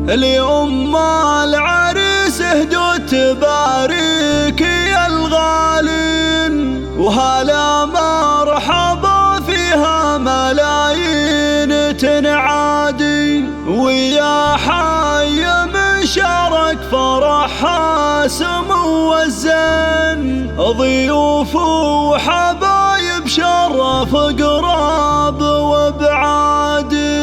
اليوم مع العريس اهدوا تباريك يا الغالين، وهلا مرحبا فيها ملايين تنعادي، ويا حي من شارك فرحها سمو الزين، ضيوف وحبايب شرف قراب وابعادي.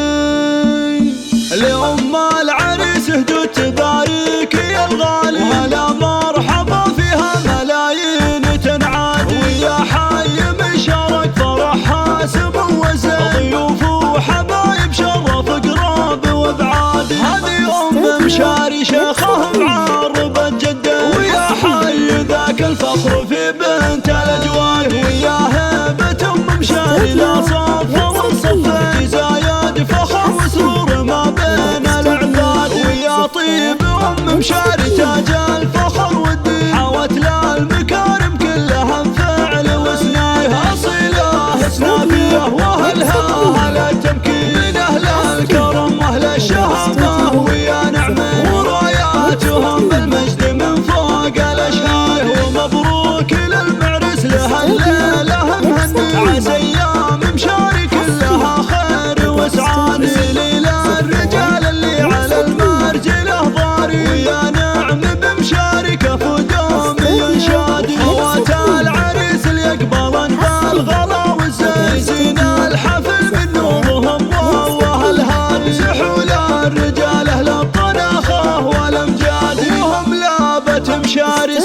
اليوم مع العريس اهدوا تباريك يا الغالي، وهلا مرحبا فيها ملايين تنعاد، ويا حي من شارك فرحها سمو الزين، ضيوف وحبايب شرف قراب وابعاد. هذه مشاري شيخه معربة جده، ويا حي ذاك الفخر في بنت الاجواد، ويا هبة مشاري لا صف والصفين، زايد فخر وسرور ما بين العباد، ويا طيب مشاري تاج الفخر والدين، حوت لا المكارم كلها فعل وسنايها اصيله سنافيه، واهلها اهل التمكين اهل الكرم واهل الشهامه، ويا نعم وراياتهم بالمجد من فوق الاشهار، ومبروك للمعرس له الليله مهني، عسى ايام مشاري كلها خير وسعاد، ليله الرجال اللي على المرجله ضاري، ويا نعم بمشاري كفو دوم ينشاد، فوات العريس اللي يقبلن بالغلا والزين، الحفل من نورهم واهلها، يمسحوا للرجال اهل الطناخه والامجاد، وهم لابت مشاري